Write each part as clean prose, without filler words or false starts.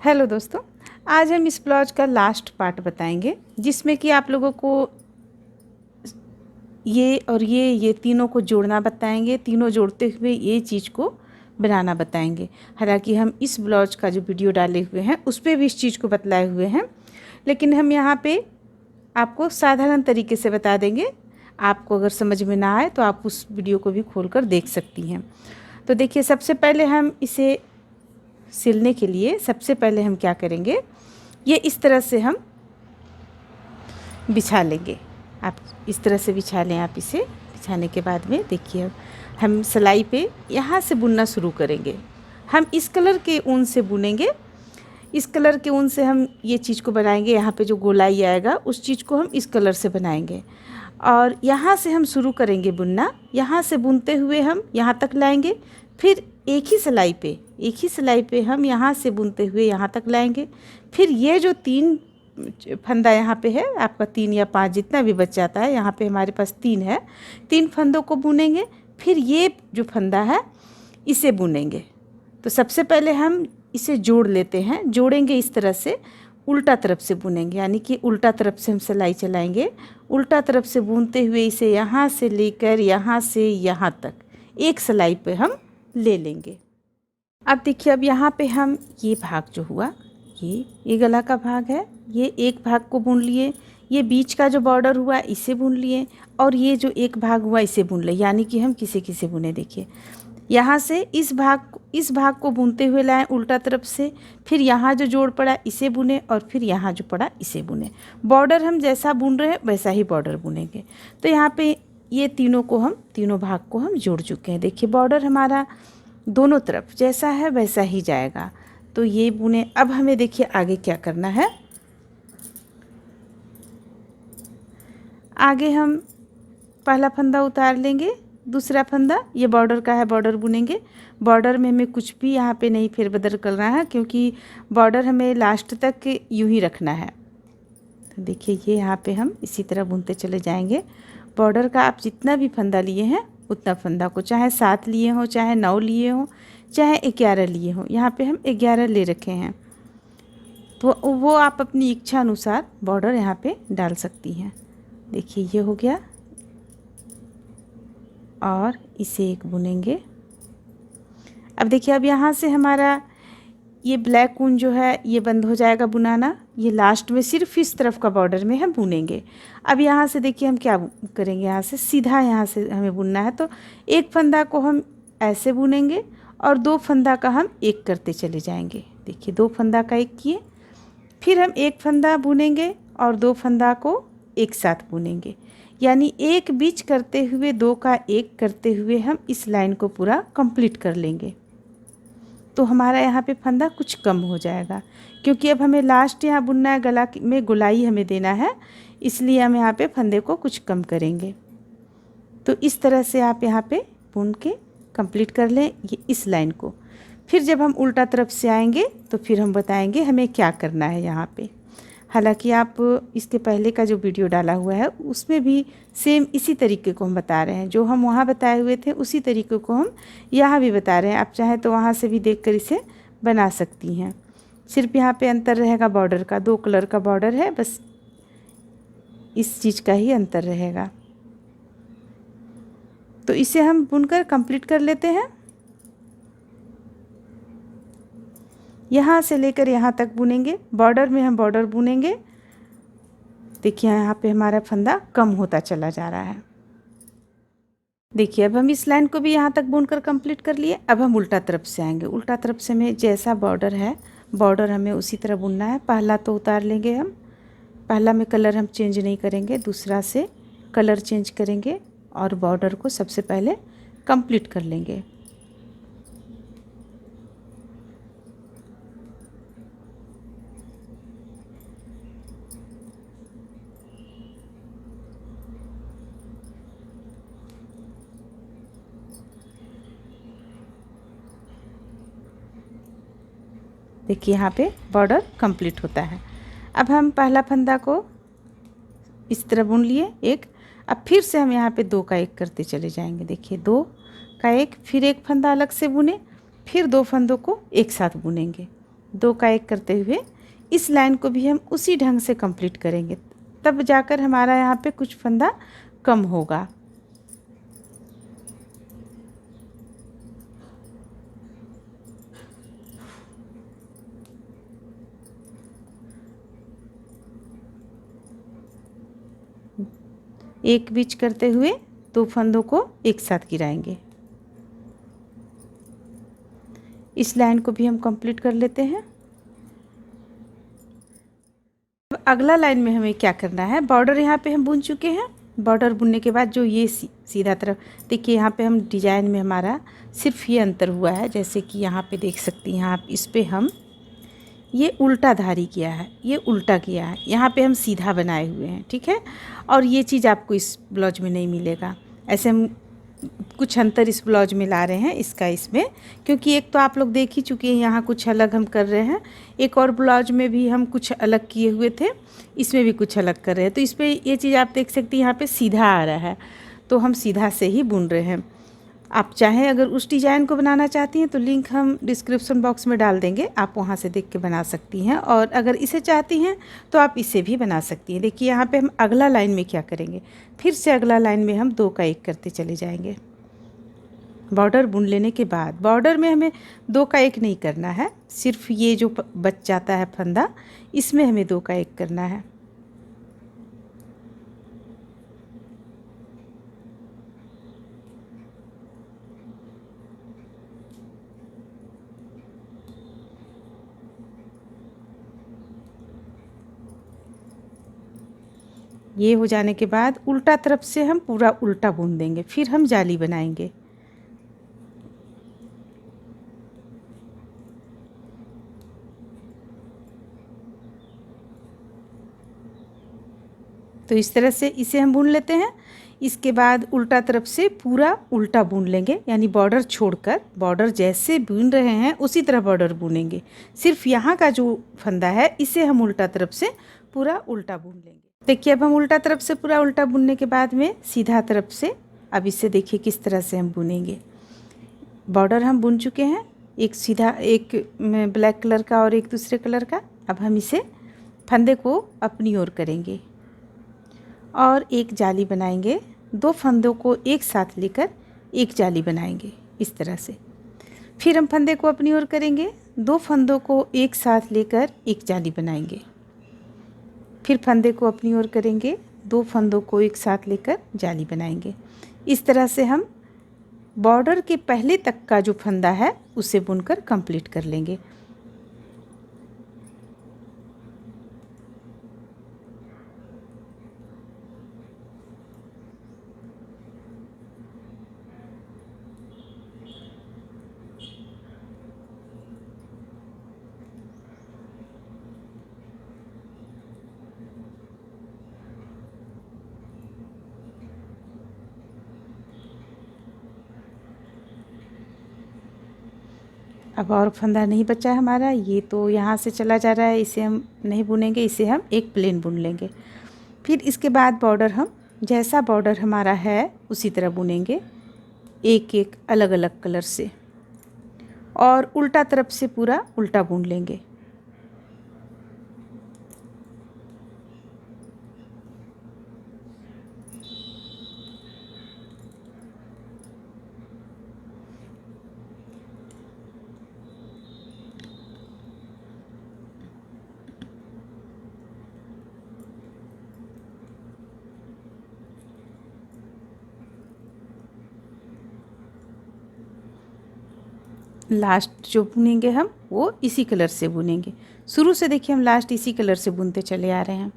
Hello दोस्तों, आज हम इस ब्लाउज का लास्ट पार्ट बताएंगे जिसमें कि आप लोगों को ये और ये तीनों को जोड़ना बताएंगे। तीनों जोड़ते हुए ये चीज़ को बनाना बताएंगे। हालांकि हम इस ब्लाउज का जो वीडियो डाले हुए हैं उस पर भी इस चीज़ को बतलाए हुए हैं, लेकिन हम यहाँ पे आपको साधारण तरीके से बता देंगे। आपको अगर समझ में ना आए तो आप उस वीडियो को भी खोल कर देख सकती हैं। तो देखिए, सबसे पहले हम इसे सिलने के लिए सबसे पहले हम क्या करेंगे, ये इस तरह से हम बिछा लेंगे। आप इस तरह से बिछा लें। आप इसे बिछाने के बाद में देखिए, अब हम सिलाई पे यहाँ से बुनना शुरू करेंगे। हम इस कलर के ऊन से बुनेंगे। इस कलर के ऊन से हम ये चीज़ को बनाएंगे। यहाँ पे जो गोलाई आएगा उस चीज़ को हम इस कलर से बनाएंगे और यहाँ से हम शुरू करेंगे बुनना। यहाँ से बुनते हुए हम यहाँ तक लाएंगे, फिर एक ही सिलाई पे हम यहाँ से बुनते हुए यहाँ तक लाएंगे। फिर ये जो 3 फंदा यहाँ पे है आपका, 3 या 5 जितना भी बच जाता है, यहाँ पे हमारे पास 3 है। 3 फंदों को बुनेंगे, फिर ये जो फंदा है इसे बुनेंगे। तो सबसे पहले हम इसे जोड़ लेते हैं। जोड़ेंगे इस तरह से, उल्टा तरफ से बुनेंगे, यानी कि उल्टा तरफ से हम सिलाई चलाएंगे। उल्टा तरफ से बुनते हुए इसे यहाँ से लेकर यहाँ से यहाँ तक एक सिलाई पे हम ले लेंगे। अब देखिए, अब यहाँ पे हम ये भाग जो हुआ, ये गला का भाग है, ये एक भाग को बुन लिए। ये बीच का जो बॉर्डर हुआ इसे बुन लिए, और ये जो एक भाग हुआ इसे बुन लिए, यानी कि हम किसे बुने। देखिए, यहाँ से इस भाग को बुनते हुए लाएं उल्टा तरफ से, फिर यहाँ जो जोड़ पड़ा इसे बुने, और फिर यहाँ जो पड़ा इसे बुने। बॉर्डर हम जैसा बुन रहे हैं वैसा ही बॉर्डर बुनेंगे। तो यहाँ पे ये तीनों भाग को हम जोड़ चुके हैं। देखिए, बॉर्डर हमारा दोनों तरफ जैसा है वैसा ही जाएगा। तो ये बुने। अब हमें देखिए आगे क्या करना है। आगे हम पहला फंदा उतार लेंगे, दूसरा फंदा ये बॉर्डर का है, बॉर्डर बुनेंगे। बॉर्डर में हमें कुछ भी यहाँ पे नहीं फेरबदल करना है, क्योंकि बॉर्डर हमें लास्ट तक यूं ही रखना है। तो देखिए, ये यहाँ पे हम इसी तरह बुनते चले जाएंगे। बॉर्डर का आप जितना भी फंदा लिए हैं उतना फंदा को, चाहे 7 लिए हों, चाहे 9 लिए हों, चाहे 11 लिए हों, यहाँ पे हम 11 ले रखे हैं। तो वो आप अपनी इच्छा अनुसार बॉर्डर यहाँ पे डाल सकती हैं। देखिए, ये हो गया, और इसे एक बुनेंगे। अब देखिए, अब यहाँ से हमारा ये ब्लैक ऊन जो है ये बंद हो जाएगा बुनाना। ये लास्ट में सिर्फ इस तरफ का बॉर्डर में हम बुनेंगे। अब यहाँ से देखिए हम क्या करेंगे, यहाँ से सीधा यहाँ से हमें बुनना है। तो एक फंदा को हम ऐसे बुनेंगे और 2 फंदा का हम एक करते चले जाएंगे। देखिए, 2 फंदा का एक किए, फिर हम एक फंदा बुनेंगे और 2 फंदा को एक साथ बुनेंगे, यानी एक बीच करते हुए 2 का एक करते हुए हम इस लाइन को पूरा कंप्लीट कर लेंगे। तो हमारा यहाँ पे फंदा कुछ कम हो जाएगा, क्योंकि अब हमें लास्ट यहाँ बुनना है, गला में गोलाई हमें देना है, इसलिए हम यहाँ पे फंदे को कुछ कम करेंगे। तो इस तरह से आप यहाँ पे बुन के कंप्लीट कर लें ये इस लाइन को। फिर जब हम उल्टा तरफ से आएंगे तो फिर हम बताएंगे हमें क्या करना है यहाँ पे। हालांकि आप इसके पहले का जो वीडियो डाला हुआ है उसमें भी सेम इसी तरीके को हम बता रहे हैं। जो हम वहाँ बताए हुए थे उसी तरीके को हम यहाँ भी बता रहे हैं। आप चाहें तो वहाँ से भी देखकर इसे बना सकती हैं। सिर्फ यहाँ पे अंतर रहेगा बॉर्डर का, 2 कलर का बॉर्डर है, बस इस चीज़ का ही अंतर रहेगा। तो इसे हम बुनकर कंप्लीट कर लेते हैं। यहाँ से लेकर यहाँ तक बुनेंगे। बॉर्डर में हम बॉर्डर बुनेंगे। देखिए, यहाँ पे हमारा फंदा कम होता चला जा रहा है। देखिए, अब हम इस लाइन को भी यहाँ तक बुनकर कंप्लीट कर लिए। अब हम उल्टा तरफ से आएंगे। उल्टा तरफ से में जैसा बॉर्डर है, बॉर्डर हमें उसी तरह बुनना है। पहला तो उतार लेंगे हम, पहला में कलर हम चेंज नहीं करेंगे, दूसरा से कलर चेंज करेंगे और बॉर्डर को सबसे पहले कंप्लीट कर लेंगे। देखिए, यहाँ पे बॉर्डर कंप्लीट होता है। अब हम पहला फंदा को इस तरह बुन लिए एक। अब फिर से हम यहाँ पे 2 का एक करते चले जाएंगे। देखिए, 2 का एक, फिर एक फंदा अलग से बुने, फिर 2 फंदों को एक साथ बुनेंगे। 2 का 1 करते हुए इस लाइन को भी हम उसी ढंग से कंप्लीट करेंगे, तब जाकर हमारा यहाँ पे कुछ फंदा कम होगा। एक बीच करते हुए 2 फंदों को एक साथ गिराएंगे। इस लाइन को भी हम कंप्लीट कर लेते हैं। अब अगला लाइन में हमें क्या करना है, बॉर्डर यहाँ पे हम बुन चुके हैं। बॉर्डर बुनने के बाद जो ये सीधा तरफ देखिए, यहाँ पे हम डिजाइन में हमारा सिर्फ ये अंतर हुआ है, जैसे कि यहाँ पे देख सकती हैं आप, इस पे हम ये उल्टा धारी किया है, ये उल्टा किया है, यहाँ पे हम सीधा बनाए हुए हैं, ठीक है। और ये चीज़ आपको इस ब्लाउज में नहीं मिलेगा। ऐसे हम कुछ अंतर इस ब्लाउज में ला रहे हैं इसका इसमें, क्योंकि एक तो आप लोग देख ही चुके हैं यहाँ कुछ अलग हम कर रहे हैं, एक और ब्लाउज में भी हम कुछ अलग किए हुए थे, इसमें भी कुछ अलग कर रहे हैं। तो इस पर ये चीज़ आप देख सकती हैं, यहाँ पे सीधा आ रहा है, तो हम सीधा से ही बुन रहे हैं। आप चाहें अगर उस डिज़ाइन को बनाना चाहती हैं तो लिंक हम डिस्क्रिप्शन बॉक्स में डाल देंगे, आप वहाँ से देख के बना सकती हैं। और अगर इसे चाहती हैं तो आप इसे भी बना सकती हैं। देखिए यहाँ पे हम अगला लाइन में क्या करेंगे, फिर से अगला लाइन में हम 2 का 1 करते चले जाएंगे। बॉर्डर बुन लेने के बाद बॉर्डर में हमें 2 का 1 नहीं करना है, सिर्फ ये जो बच जाता है फंदा, इसमें हमें 2 का 1 करना है। ये हो जाने के बाद उल्टा तरफ से हम पूरा उल्टा बुन देंगे, फिर हम जाली बनाएंगे। तो इस तरह से इसे हम बुन लेते हैं। इसके बाद उल्टा तरफ से पूरा उल्टा बुन लेंगे, यानी बॉर्डर छोड़कर, बॉर्डर जैसे बुन रहे हैं उसी तरह बॉर्डर बुनेंगे। सिर्फ यहाँ का जो फंदा है इसे हम उल्टा तरफ से पूरा उल्टा बुन लेंगे। देखिए अब हम उल्टा तरफ से पूरा उल्टा बुनने के बाद में सीधा तरफ से, अब इसे देखिए किस तरह से हम बुनेंगे। बॉर्डर हम बुन चुके हैं, एक सीधा, एक ब्लैक कलर का और एक दूसरे कलर का। अब हम इसे फंदे को अपनी ओर करेंगे और एक जाली बनाएंगे। 2 फंदों को एक साथ लेकर एक जाली बनाएंगे इस तरह से। फिर हम फंदे को अपनी ओर करेंगे, 2 फंदों को एक साथ लेकर एक जाली बनाएंगे। फिर फंदे को अपनी ओर करेंगे, 2 फंदों को एक साथ लेकर जाली बनाएंगे। इस तरह से हम बॉर्डर के पहले तक का जो फंदा है उसे बुनकर कंप्लीट कर लेंगे। अब और फंदा नहीं बचा है हमारा, ये तो यहाँ से चला जा रहा है, इसे हम नहीं बुनेंगे, इसे हम एक प्लेन बुन लेंगे। फिर इसके बाद बॉर्डर हम जैसा बॉर्डर हमारा है उसी तरह बुनेंगे, एक एक अलग अलग कलर से, और उल्टा तरफ से पूरा उल्टा बुन लेंगे। लास्ट जो बुनेंगे हम वो इसी कलर से बुनेंगे। शुरू से देखिए हम लास्ट इसी कलर से बुनते चले आ रहे हैं।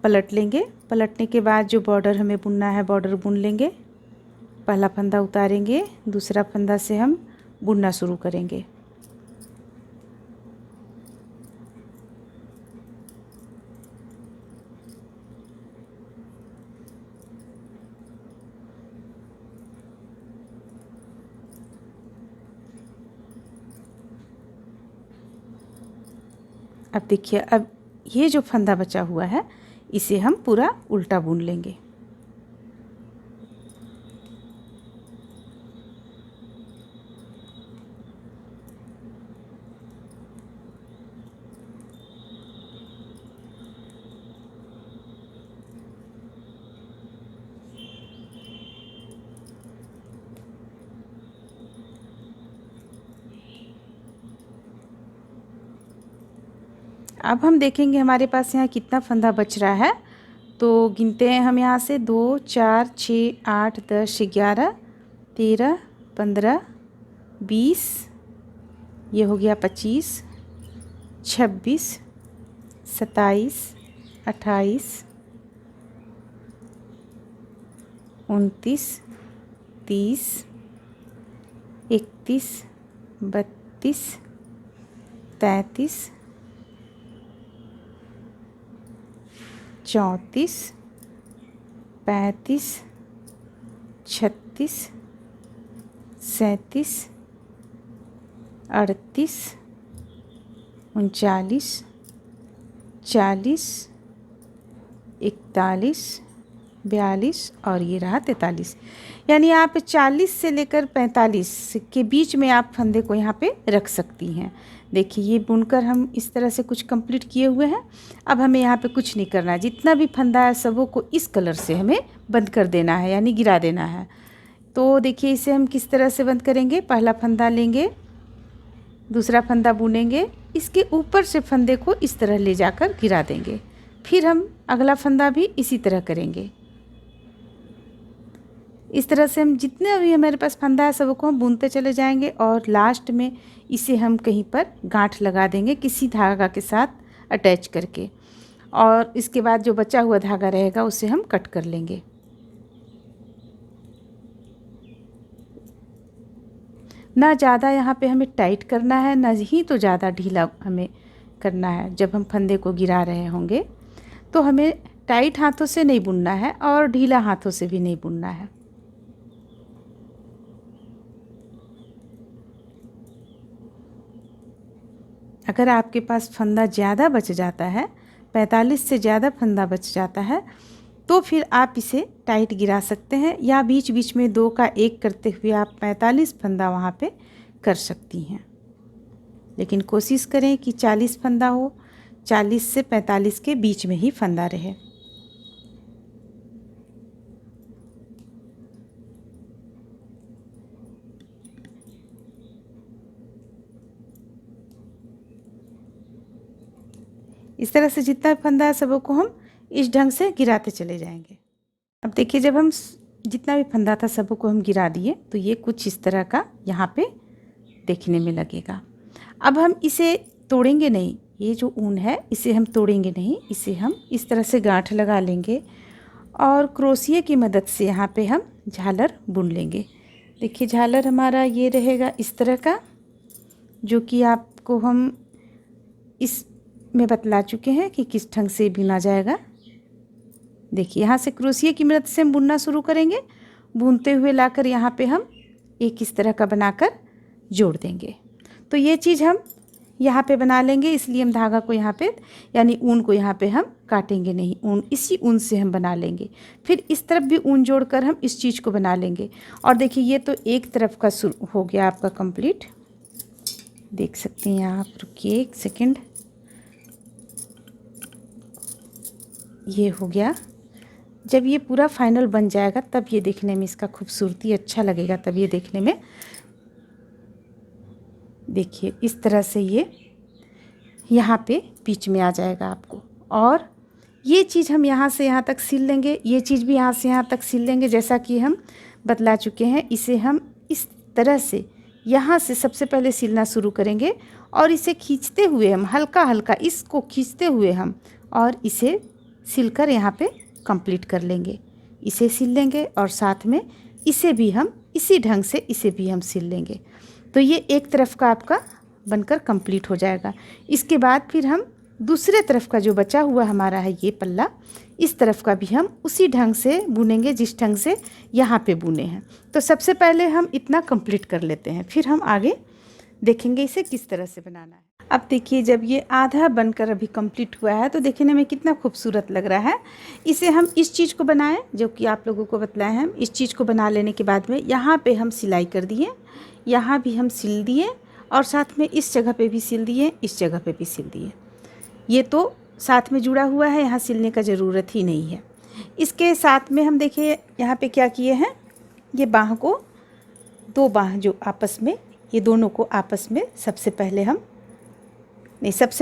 पलट लेंगे, पलटने के बाद जो बॉर्डर हमें बुनना है बॉर्डर बुन लेंगे। पहला फंदा उतारेंगे, दूसरा फंदा से हम बुनना शुरू करेंगे। अब देखिए, अब ये जो फंदा बचा हुआ है इसे हम पूरा उल्टा बुन लेंगे। अब हम देखेंगे हमारे पास यहाँ कितना फंदा बच रहा है। तो गिनते हैं हम यहाँ से 2 4 6 8 10 11 13 15 20, ये हो गया 25 26 27 28 29 30 31 32 33 34 35 36 37 38 39 40 41 42 और ये रहा 43। यानी आप 40 से लेकर 45 के बीच में आप फंदे को यहाँ पे रख सकती हैं। देखिए ये बुनकर हम इस तरह से कुछ कंप्लीट किए हुए हैं। अब हमें यहाँ पे कुछ नहीं करना है, जितना भी फंदा है सबों को इस कलर से हमें बंद कर देना है, यानी गिरा देना है। तो देखिए इसे हम किस तरह से बंद करेंगे। पहला फंदा लेंगे, दूसरा फंदा बुनेंगे, इसके ऊपर से फंदे को इस तरह ले जाकर गिरा देंगे। फिर हम अगला फंदा भी इसी तरह करेंगे। इस तरह से हम जितने भी हमारे पास फंदा है सबको हम बुनते चले जाएंगे और लास्ट में इसे हम कहीं पर गांठ लगा देंगे किसी धागा के साथ अटैच करके, और इसके बाद जो बचा हुआ धागा रहेगा उसे हम कट कर लेंगे। ना ज़्यादा यहाँ पे हमें टाइट करना है, ना ही तो ज़्यादा ढीला हमें करना है। जब हम फंदे को गिरा रहे होंगे तो हमें टाइट हाथों से नहीं बुनना है और ढीला हाथों से भी नहीं बुनना है। अगर आपके पास फंदा ज़्यादा बच जाता है, 45 से ज़्यादा फंदा बच जाता है, तो फिर आप इसे टाइट गिरा सकते हैं, या बीच बीच में 2 का 1 करते हुए आप 45 फंदा वहाँ पे कर सकती हैं। लेकिन कोशिश करें कि 40 फंदा हो, 40 से 45 के बीच में ही फंदा रहे। इस तरह से जितना फंदा है सबों को हम इस ढंग से गिराते चले जाएंगे। अब देखिए जब हम जितना भी फंदा था सबों को हम गिरा दिए तो ये कुछ इस तरह का यहाँ पे देखने में लगेगा। अब हम इसे तोड़ेंगे नहीं, ये जो ऊन है इसे हम तोड़ेंगे नहीं, इसे हम इस तरह से गांठ लगा लेंगे और क्रोशिया की मदद से यहाँ पे हम झालर बुन लेंगे। देखिए झालर हमारा ये रहेगा इस तरह का, जो कि आपको हम इस में बतला चुके हैं कि किस ढंग से बुना जाएगा। देखिए यहाँ से क्रोशिया की मदद से हम बुनना शुरू करेंगे, बुनते हुए लाकर यहाँ पे हम एक इस तरह का बनाकर जोड़ देंगे। तो ये चीज़ हम यहाँ पे बना लेंगे, इसलिए हम धागा को यहाँ पे यानी ऊन को यहाँ पे हम काटेंगे नहीं, ऊन इसी ऊन से हम बना लेंगे। फिर इस तरफ भी ऊन जोड़कर हम इस चीज़ को बना लेंगे। और देखिए ये तो एक तरफ का हो गया आपका कंप्लीट, देख सकते हैं आप। रुकिए एक सेकेंड, ये हो गया। जब ये पूरा फाइनल बन जाएगा तब ये देखने में इसका खूबसूरती अच्छा लगेगा, तब ये देखने में। देखिए इस तरह से ये यहाँ पे बीच में आ जाएगा आपको, और ये चीज़ हम यहाँ से यहाँ तक सिल लेंगे, ये चीज़ भी यहाँ से यहाँ तक सिल लेंगे जैसा कि हम बतला चुके हैं। इसे हम इस तरह से यहाँ से सबसे पहले सिलना शुरू करेंगे और इसे खींचते हुए हम हल्का हल्का इसको खींचते हुए हम और इसे सिलकर यहाँ पे कंप्लीट कर लेंगे। इसे सिल लेंगे और साथ में इसे भी हम इसी ढंग से इसे भी हम सिल लेंगे। तो ये एक तरफ का आपका बनकर कंप्लीट हो जाएगा। इसके बाद फिर हम दूसरे तरफ का जो बचा हुआ हमारा है ये पल्ला, इस तरफ का भी हम उसी ढंग से बुनेंगे जिस ढंग से यहाँ पे बुने हैं। तो सबसे पहले हम इतना कंप्लीट कर लेते हैं, फिर हम आगे देखेंगे इसे किस तरह से बनाना है। अब देखिए जब ये आधा बनकर अभी कंप्लीट हुआ है तो देखने में कितना खूबसूरत लग रहा है। इसे हम इस चीज़ को बनाएं जो कि आप लोगों को बतलाए हैं। इस चीज़ को बना लेने के बाद में यहाँ पे हम सिलाई कर दिए, यहाँ भी हम सिल दिए और साथ में इस जगह पे भी सिल दिए, इस जगह पे भी सिल दिए। ये तो साथ में जुड़ा हुआ है, यहाँ सिलने का ज़रूरत ही नहीं है। इसके साथ में हम देखिए यहाँ पे क्या किए हैं, ये बाह को, दो बाह जो आपस में, ये दोनों को आपस में सबसे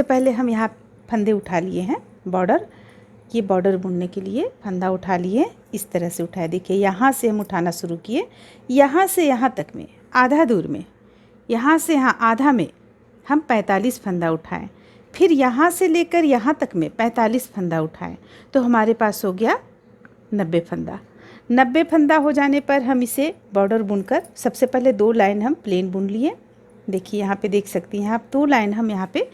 पहले हम यहाँ फंदे उठा लिए हैं बॉर्डर, ये बॉर्डर बुनने के लिए फंदा उठा लिए, इस तरह से उठाए। देखिए यहाँ से हम उठाना शुरू किए, यहाँ से यहाँ तक में आधा दूर में, यहाँ से यहाँ आधा में हम 45 फंदा उठाएं, फिर यहाँ से लेकर यहाँ तक में 45 फंदा उठाएं, तो हमारे पास हो गया 90 फंदा। 90 फंदा हो जाने पर हम इसे बॉर्डर बुनकर सबसे पहले 2 लाइन हम प्लेन बुन लिए। देखिए यहाँ पे देख सकती हैं आप, 2 लाइन हम यहाँ पे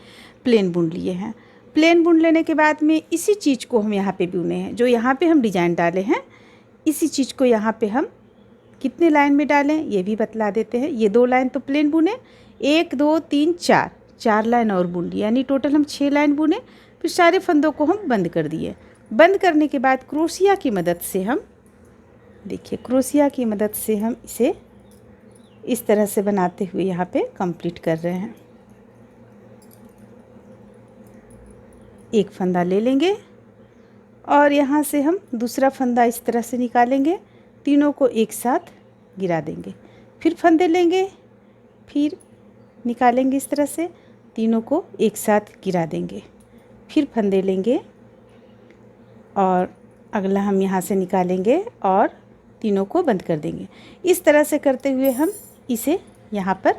प्लेन बुन लिए हैं। प्लेन बुन लेने के बाद में इसी चीज़ को हम यहाँ पे बुने हैं, जो यहाँ पे हम डिजाइन डाले हैं, इसी चीज़ को यहाँ पे हम कितने लाइन में डालें ये भी बतला देते हैं। ये 2 लाइन तो प्लेन बुने, 1 2 3 4 लाइन और बुन ली, यानी टोटल हम 6 लाइन बुने। फिर सारे फंदों को हम बंद कर दिए। बंद करने के बाद क्रोशिया की मदद से हम, देखिए क्रोशिया की मदद से हम इसे इस तरह से बनाते हुए यहाँ पे कंप्लीट कर रहे हैं। एक फंदा ले लेंगे और यहाँ से हम दूसरा फंदा इस तरह से निकालेंगे, तीनों को एक साथ गिरा देंगे, फिर फंदे लेंगे, फिर निकालेंगे इस तरह से, तीनों को एक साथ गिरा देंगे, फिर फंदे लेंगे और अगला हम यहाँ से निकालेंगे और तीनों को बंद कर देंगे। इस तरह से करते हुए हम इसे यहाँ पर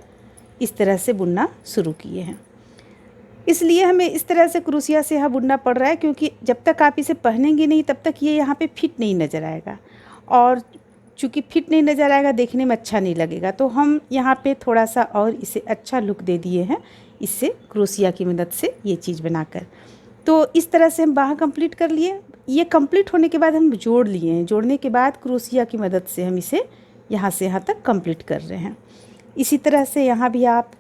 इस तरह से बुनना शुरू किए हैं। इसलिए हमें इस तरह से क्रोशिया से यहाँ बुनना पड़ रहा है, क्योंकि जब तक आप इसे पहनेंगे नहीं तब तक ये यहाँ पे फिट नहीं नज़र आएगा, और चूँकि फिट नहीं नज़र आएगा देखने में अच्छा नहीं लगेगा, तो हम यहाँ पे थोड़ा सा और इसे अच्छा लुक दे दिए हैं इससे क्रोशिया की मदद से ये चीज़ बनाकर। तो इस तरह से हम बाह कंप्लीट कर लिए। ये कंप्लीट होने के बाद हम जोड़ लिए हैं, जोड़ने के बाद क्रोशिया की मदद से हम इसे यहाँ से यहाँ तक कंप्लीट कर रहे हैं। इसी तरह से यहाँ भी आप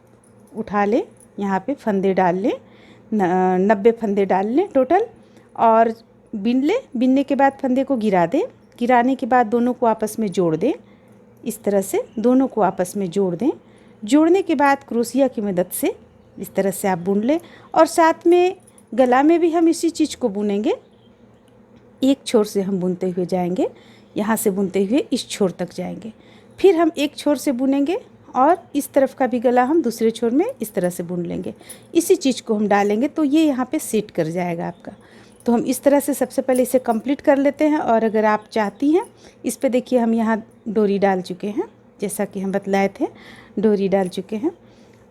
उठा लें, यहाँ पे फंदे डाल लें, 90 फंदे डाल लें टोटल, और बिन लें। बिनने के बाद फंदे को गिरा दें, गिराने के बाद दोनों को आपस में जोड़ दें, इस तरह से दोनों को आपस में जोड़ दें। जोड़ने के बाद क्रोशिया की मदद से इस तरह से आप बुन लें, और साथ में गला में भी हम इसी चीज़ को बुनेंगे। एक छोर से हम बुनते हुए जाएंगे, यहाँ से बुनते हुए इस छोर तक जाएंगे, फिर हम एक छोर से बुनेंगे और इस तरफ का भी गला हम दूसरे छोर में इस तरह से बुन लेंगे। इसी चीज़ को हम डालेंगे तो ये यहाँ पे सेट कर जाएगा आपका। तो हम इस तरह से सबसे पहले इसे कंप्लीट कर लेते हैं। और अगर आप चाहती हैं, इस पे देखिए हम यहाँ डोरी डाल चुके हैं, जैसा कि हम बतलाए थे डोरी डाल चुके हैं।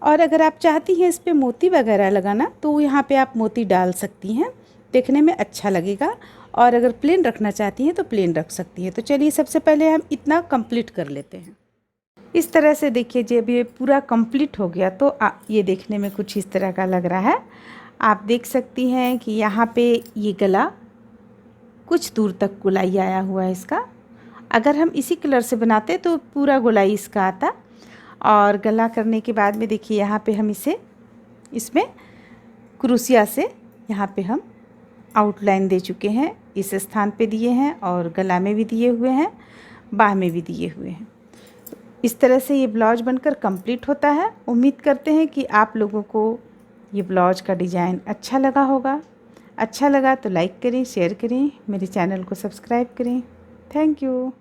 और अगर आप चाहती हैं इस पर मोती वगैरह लगाना तो यहाँ पे आप मोती डाल सकती हैं, देखने में अच्छा लगेगा। और अगर प्लेन रखना चाहती हैं तो प्लेन रख सकती हैं। तो चलिए सबसे पहले हम इतना कंप्लीट कर लेते हैं। इस तरह से देखिए जब ये पूरा कंप्लीट हो गया तो ये देखने में कुछ इस तरह का लग रहा है। आप देख सकती हैं कि यहाँ पे ये गला कुछ दूर तक गोलाई आया हुआ है इसका। अगर हम इसी कलर से बनाते तो पूरा गोलाई इसका आता। और गला करने के बाद में देखिए यहाँ पे हम इसे इसमें क्रोशिया से यहाँ पे हम आउटलाइन दे चुके हैं, इस स्थान पे दिए हैं और गला में भी दिए हुए हैं, बाह में भी दिए हुए हैं। इस तरह से ये ब्लाउज बनकर कंप्लीट होता है। उम्मीद करते हैं कि आप लोगों को ये ब्लाउज का डिज़ाइन अच्छा लगा होगा। अच्छा लगा तो लाइक करें, शेयर करें, मेरे चैनल को सब्सक्राइब करें। Thank you.